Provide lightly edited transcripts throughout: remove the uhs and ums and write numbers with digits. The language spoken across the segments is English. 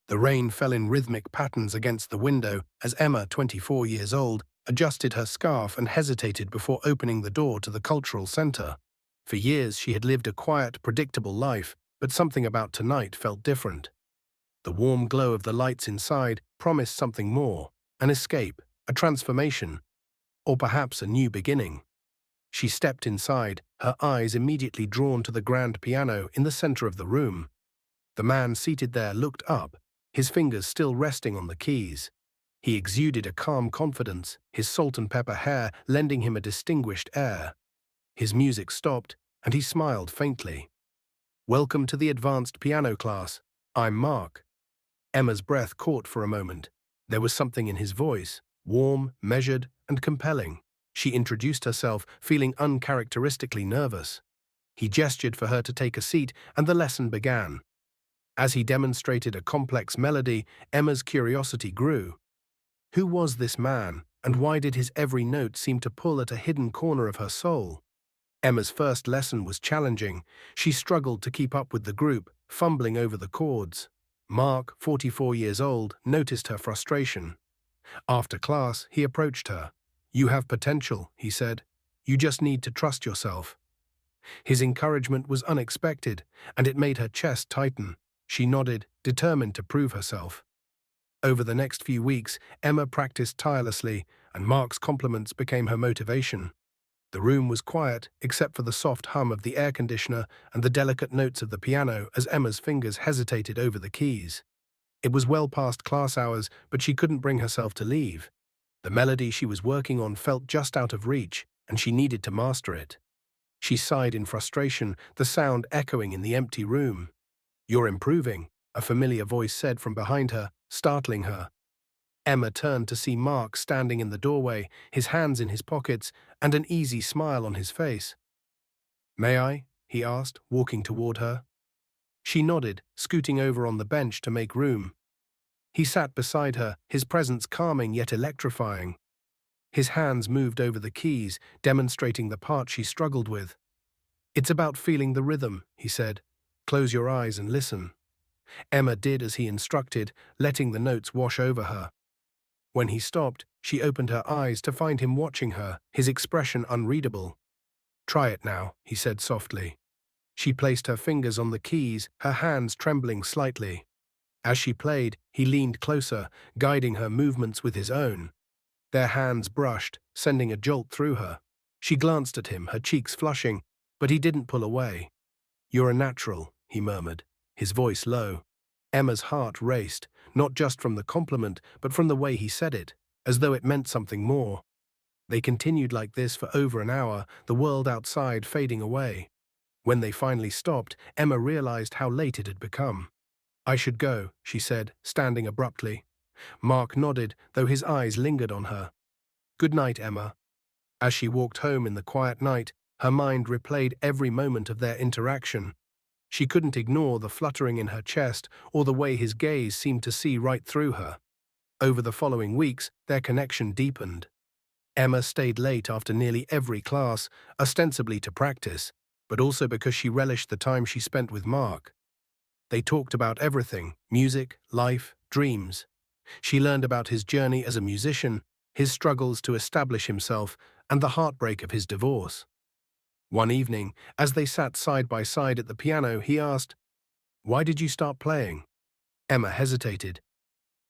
The rain fell in rhythmic patterns against the window as Emma, 24 years old, adjusted her scarf and hesitated before opening the door to the cultural center. For years she had lived a quiet, predictable life, but something about tonight felt different. The warm glow of the lights inside promised something more, an escape, a transformation, or perhaps a new beginning. She stepped inside, her eyes immediately drawn to the grand piano in the center of the room. The man seated there looked up, his fingers still resting on the keys. He exuded a calm confidence, his salt and pepper hair lending him a distinguished air. His music stopped, and he smiled faintly. "Welcome to the advanced piano class. I'm Mark." Emma's breath caught for a moment. There was something in his voice, warm, measured, and compelling. She introduced herself, feeling uncharacteristically nervous. He gestured for her to take a seat, and the lesson began. As he demonstrated a complex melody, Emma's curiosity grew. Who was this man, and why did his every note seem to pull at a hidden corner of her soul? Emma's first lesson was challenging. She struggled to keep up with the group, fumbling over the chords. Mark, 44 years old, noticed her frustration. After class, he approached her. "You have potential," he said. "You just need to trust yourself." His encouragement was unexpected, and it made her chest tighten. She nodded, determined to prove herself. Over the next few weeks, Emma practiced tirelessly, and Mark's compliments became her motivation. The room was quiet, except for the soft hum of the air conditioner and the delicate notes of the piano as Emma's fingers hesitated over the keys. It was well past class hours, but she couldn't bring herself to leave. The melody she was working on felt just out of reach, and she needed to master it. She sighed in frustration, the sound echoing in the empty room. "You're improving," a familiar voice said from behind her, startling her. Emma turned to see Mark standing in the doorway, his hands in his pockets, and an easy smile on his face. "May I?" he asked, walking toward her. She nodded, scooting over on the bench to make room. He sat beside her, his presence calming yet electrifying. His hands moved over the keys, demonstrating the part she struggled with. "It's about feeling the rhythm," he said. "Close your eyes and listen." Emma did as he instructed, letting the notes wash over her. When he stopped, she opened her eyes to find him watching her, his expression unreadable. "Try it now," he said softly. She placed her fingers on the keys, her hands trembling slightly. As she played, he leaned closer, guiding her movements with his own. Their hands brushed, sending a jolt through her. She glanced at him, her cheeks flushing, but he didn't pull away. "You're a natural," he murmured, his voice low. Emma's heart raced, not just from the compliment, but from the way he said it, as though it meant something more. They continued like this for over an hour, the world outside fading away. When they finally stopped, Emma realized how late it had become. "I should go," she said, standing abruptly. Mark nodded, though his eyes lingered on her. "Good night, Emma." As she walked home in the quiet night, her mind replayed every moment of their interaction. She couldn't ignore the fluttering in her chest or the way his gaze seemed to see right through her. Over the following weeks, their connection deepened. Emma stayed late after nearly every class, ostensibly to practice, but also because she relished the time she spent with Mark. They talked about everything: music, life, dreams. She learned about his journey as a musician, his struggles to establish himself, and the heartbreak of his divorce. One evening, as they sat side by side at the piano, he asked, "Why did you start playing?" Emma hesitated.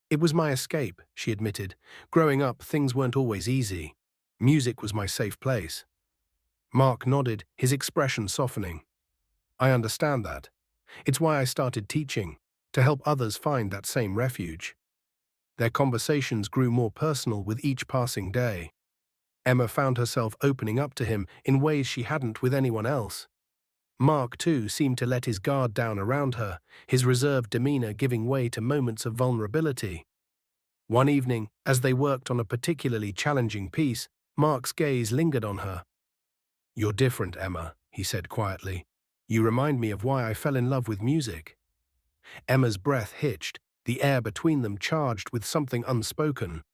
"It was my escape," she admitted. "Growing up, things weren't always easy. Music was my safe place." Mark nodded, his expression softening. "I understand that. It's why I started teaching, to help others find that same refuge." Their conversations grew more personal with each passing day. Emma found herself opening up to him in ways she hadn't with anyone else. Mark, too, seemed to let his guard down around her, his reserved demeanor giving way to moments of vulnerability. One evening, as they worked on a particularly challenging piece, Mark's gaze lingered on her. "You're different, Emma," he said quietly. "You remind me of why I fell in love with music." Emma's breath hitched, the air between them charged with something unspoken.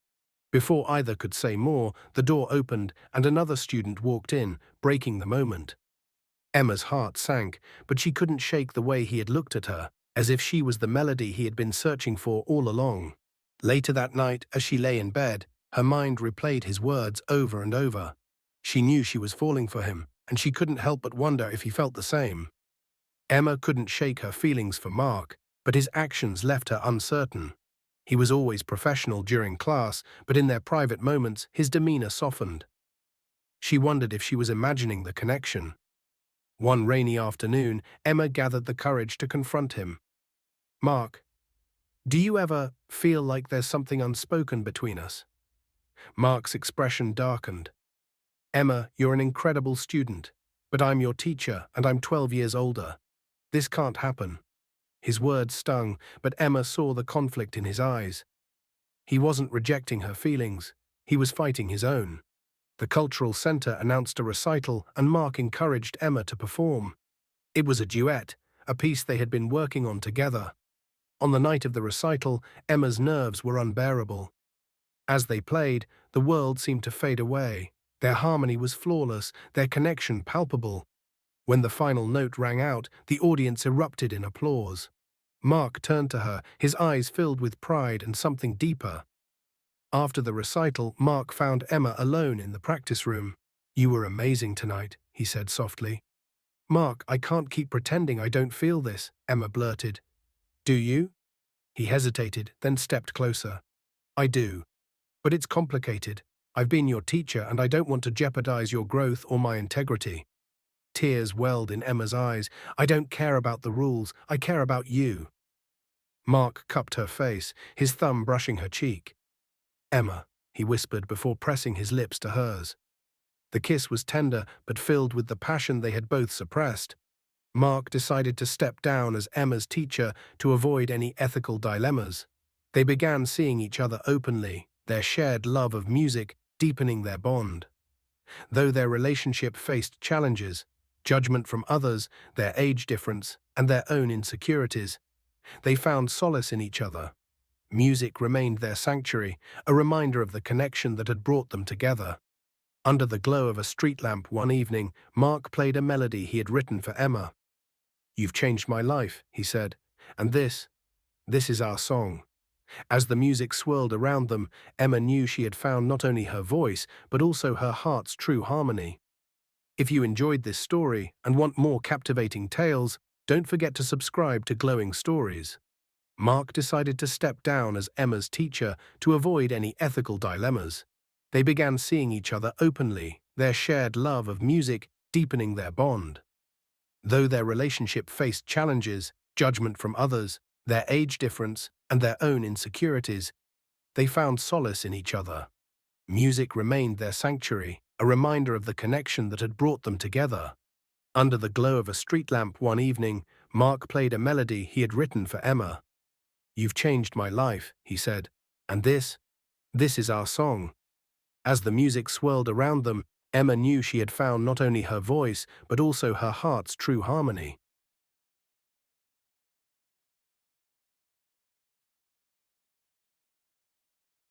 Before either could say more, the door opened and another student walked in, breaking the moment. Emma's heart sank, but she couldn't shake the way he had looked at her, as if she was the melody he had been searching for all along. Later that night, as she lay in bed, her mind replayed his words over and over. She knew she was falling for him, and she couldn't help but wonder if he felt the same. Emma couldn't shake her feelings for Mark, but his actions left her uncertain. He was always professional during class, but in their private moments, his demeanor softened. She wondered if she was imagining the connection. One rainy afternoon, Emma gathered the courage to confront him. "Mark, do you ever feel like there's something unspoken between us?" Mark's expression darkened. "Emma, you're an incredible student, but I'm your teacher and I'm 12 years older. This can't happen." His words stung, but Emma saw the conflict in his eyes. He wasn't rejecting her feelings, he was fighting his own. The cultural center announced a recital and Mark encouraged Emma to perform. It was a duet, a piece they had been working on together. On the night of the recital, Emma's nerves were unbearable. As they played, the world seemed to fade away. Their harmony was flawless, their connection palpable. When the final note rang out, the audience erupted in applause. Mark turned to her, his eyes filled with pride and something deeper. After the recital, Mark found Emma alone in the practice room. "You were amazing tonight," he said softly. "Mark, I can't keep pretending I don't feel this," Emma blurted. "Do you?" He hesitated, then stepped closer. "I do. But it's complicated. I've been your teacher and I don't want to jeopardize your growth or my integrity." Tears welled in Emma's eyes. "I don't care about the rules, I care about you." Mark cupped her face, his thumb brushing her cheek. "Emma," he whispered before pressing his lips to hers. The kiss was tender but filled with the passion they had both suppressed. Mark decided to step down as Emma's teacher to avoid any ethical dilemmas. They began seeing each other openly, their shared love of music deepening their bond. Though their relationship faced challenges, judgment from others, their age difference, and their own insecurities, they found solace in each other. Music remained their sanctuary, a reminder of the connection that had brought them together. Under the glow of a street lamp one evening, Mark played a melody he had written for Emma. "You've changed my life," he said, "and this is our song." As the music swirled around them, Emma knew she had found not only her voice, but also her heart's true harmony. If you enjoyed this story and want more captivating tales, don't forget to subscribe to Glowing Stories. Mark decided to step down as Emma's teacher to avoid any ethical dilemmas. They began seeing each other openly, their shared love of music deepening their bond. Though their relationship faced challenges, judgment from others, their age difference, and their own insecurities, they found solace in each other. Music remained their sanctuary, a reminder of the connection that had brought them together. Under the glow of a street lamp one evening, Mark played a melody he had written for Emma. "You've changed my life," he said, "and this is our song." As the music swirled around them, Emma knew she had found not only her voice, but also her heart's true harmony.